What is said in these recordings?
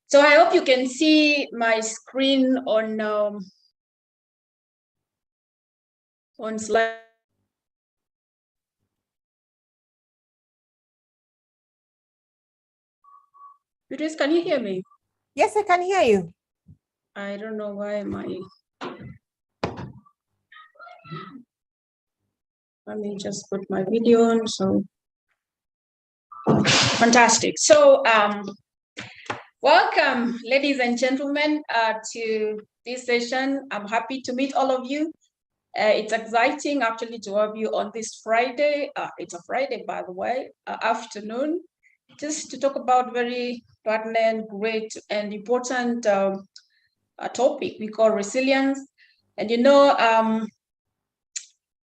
So I hope you can see my screen on slide. Beatrice, can you hear me? Yes, I can hear you. I don't know why let me just put my video on. So fantastic. So welcome, ladies and gentlemen, to this session. I'm happy to meet all of you. It's exciting actually to have you on this Friday. It's a Friday, by the way, afternoon, just to talk about very pertinent, great, and important topic we call resilience. And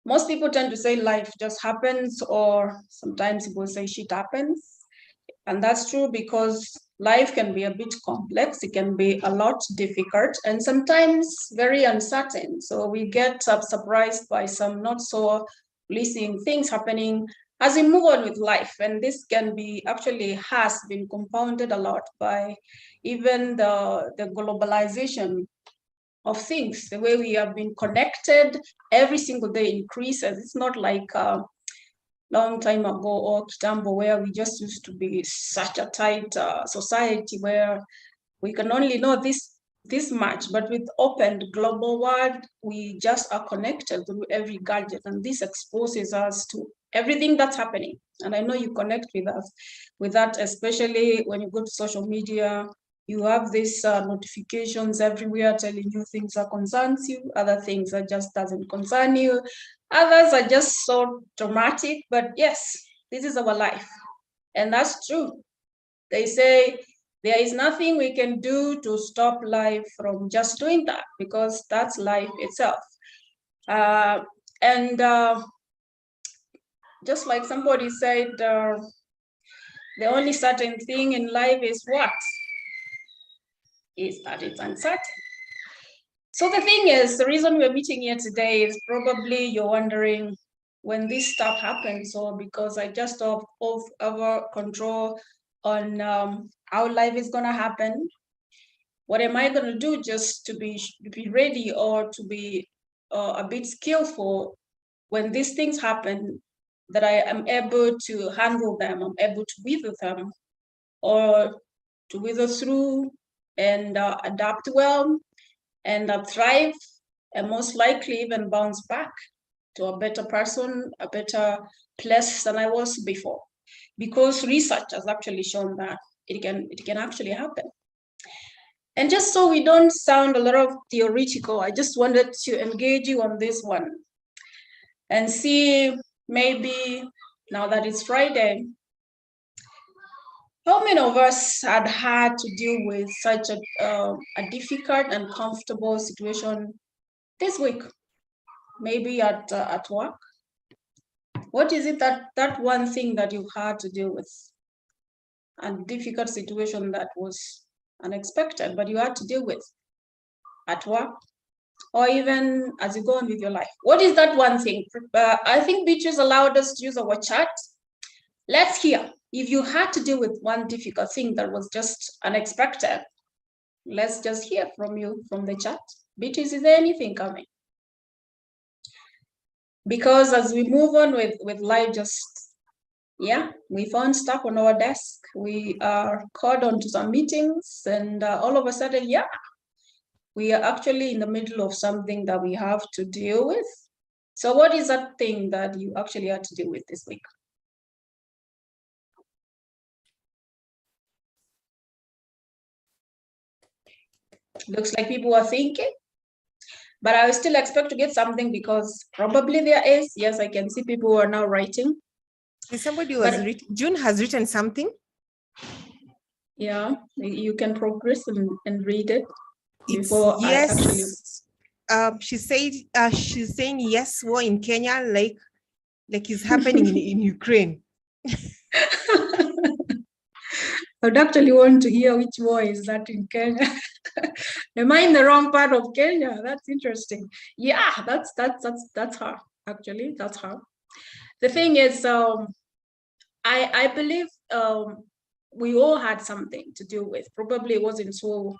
most people tend to say life just happens, or sometimes people say shit happens. And that's true because life can be a bit complex. It can be a lot difficult and sometimes very uncertain. So we get surprised by some not so pleasing things happening as we move on with life. And this can be actually has been compounded a lot by even the globalization of things. The way we have been connected every single day increases. It's not like long time ago or Kitambo, where we just used to be such a tight society where we can only know this much, but with open global world, we just are connected through every gadget, and this exposes us to everything that's happening. And I know you connect with us with that, especially when you go to social media. You have these notifications everywhere telling you things that concerns you, other things that just doesn't concern you. Others are just so dramatic, but yes, this is our life. And that's true. They say there is nothing we can do to stop life from just doing that, because that's life itself. Just like somebody said, the only certain thing in life is what? Is that it's uncertain. So the thing is, the reason we're meeting here today is probably you're wondering when this stuff happens, or because I just off our control on how life is gonna happen. What am I gonna do just to be ready, or to be a bit skillful when these things happen, that I am able to handle them, I'm able to weather them, or to weather through and adapt well and thrive, and most likely even bounce back to a better person, a better place than I was before. Because research has actually shown that it can actually happen. And just so we don't sound a lot of theoretical, I just wanted to engage you on this one and see, maybe now that it's Friday, how many of us had to deal with such a difficult and uncomfortable situation this week? Maybe at work. What is it that one thing that you had to deal with? A difficult situation that was unexpected, but you had to deal with at work, or even as you go on with your life. What is that one thing? I think Beatrice allowed us to use our chat. Let's hear. If you had to deal with one difficult thing that was just unexpected, let's just hear from you from the chat. Beatrice, is there anything coming? Because as we move on with life, we found stuff on our desk. We are called onto some meetings, and all of a sudden, we are actually in the middle of something that we have to deal with. So what is that thing that you actually had to deal with this week? Looks like people are thinking, but I still expect to get something, because probably there is. Yes, I can see people who are now writing. Somebody was written, June has written something. Yeah, you can progress and read it before yes. I actually. She said she's saying yes, war in Kenya, like it's happening in Ukraine. I would actually want to hear which war is that in Kenya. Am I in the wrong part of Kenya? That's interesting. Yeah, that's her. Actually, that's her. The thing is, I believe we all had something to deal with. Probably it wasn't so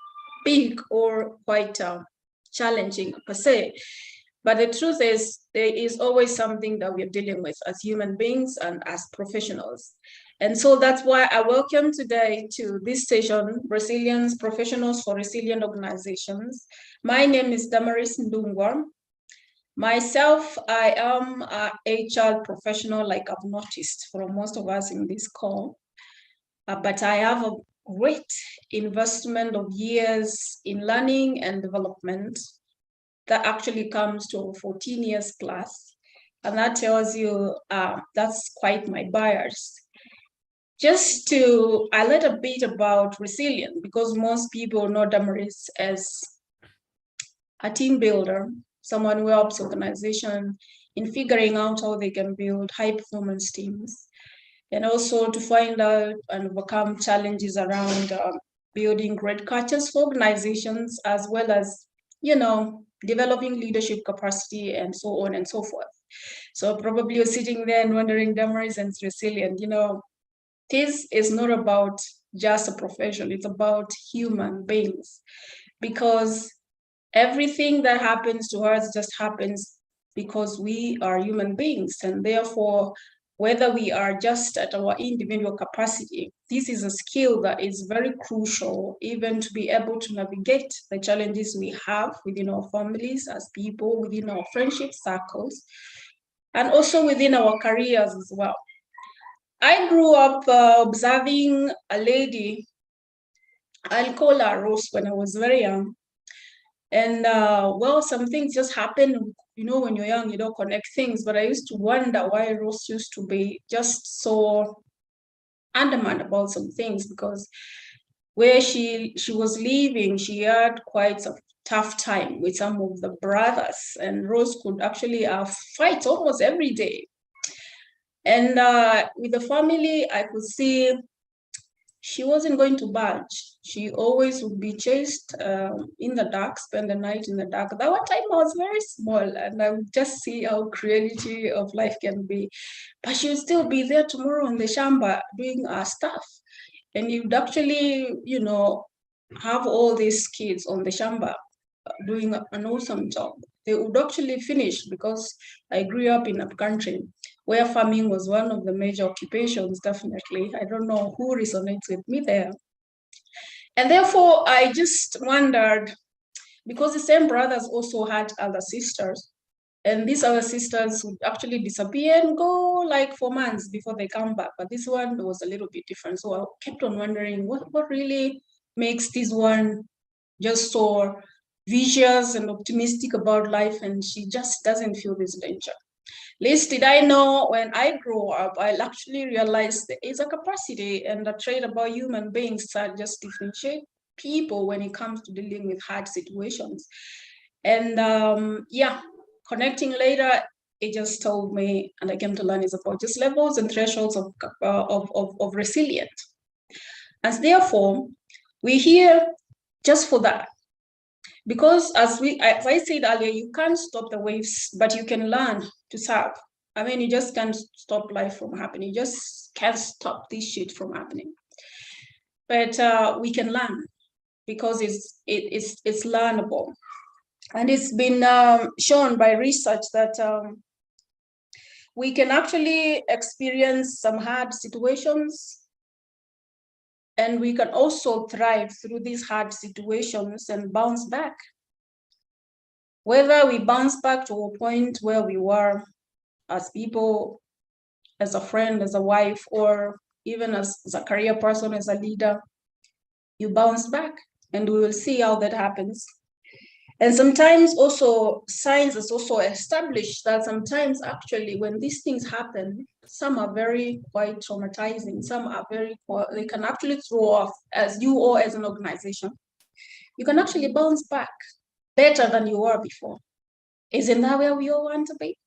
big or quite challenging per se. But the truth is, there is always something that we're dealing with as human beings and as professionals. And so that's why I welcome today to this session, Resilience Professionals for Resilient Organizations. My name is Damaris Ndungwa. Myself, I am a HR professional, like I've noticed from most of us in this call, but I have a great investment of years in learning and development that actually comes to 14 years plus. And that tells you that's quite my bias. Just to a little bit about resilience, because most people know Damaris as a team builder, someone who helps organization in figuring out how they can build high performance teams, and also to find out and overcome challenges around building great cultures for organizations, as well as, developing leadership capacity and so on and so forth. So probably you're sitting there and wondering, Damaris and resilient, this is not about just a profession, it's about human beings, because everything that happens to us just happens because we are human beings. And therefore, whether we are just at our individual capacity, this is a skill that is very crucial, even to be able to navigate the challenges we have within our families, as people, within our friendship circles, and also within our careers as well. I grew up observing a lady, I'll call her Rose, when I was very young. And well, some things just happen, when you're young, you don't connect things. But I used to wonder why Rose used to be just so adamant about some things, because where she was living, she had quite a tough time with some of the brothers, and Rose could actually fight almost every day. And with the family, I could see she wasn't going to budge. She always would be chased in the dark, spend the night in the dark. That one time I was very small, and I would just see how creativity of life can be. But she would still be there tomorrow in the shamba doing her stuff. And you'd actually, have all these kids on the shamba doing an awesome job. They would actually finish, because I grew up in a country where farming was one of the major occupations, definitely. I don't know who resonates with me there. And therefore, I just wondered, because the same brothers also had other sisters, and these other sisters would actually disappear and go like for months before they come back. But this one was a little bit different. So I kept on wondering, what really makes this one just so vicious and optimistic about life, and she just doesn't feel this danger. Least did I know, when I grew up, I'll actually realize there is a capacity and a trait about human beings that just differentiate people when it comes to dealing with hard situations. And connecting later, it just told me, and I came to learn, is about just levels and thresholds of resilience. And therefore, we're here just for that. Because as I said earlier, you can't stop the waves, but you can learn to surf. I mean, you just can't stop life from happening. You just can't stop this shit from happening. But we can learn, because it's learnable. And it's been shown by research that we can actually experience some hard situations, and we can also thrive through these hard situations and bounce back. Whether we bounce back to a point where we were as people, as a friend, as a wife, or even as a career person, as a leader, you bounce back, and we will see how that happens. And sometimes also science has also established that sometimes actually when these things happen, some are very quite traumatizing, some are they can actually throw off, as you or as an organization, you can actually bounce back better than you were before. Isn't that where we all want to be?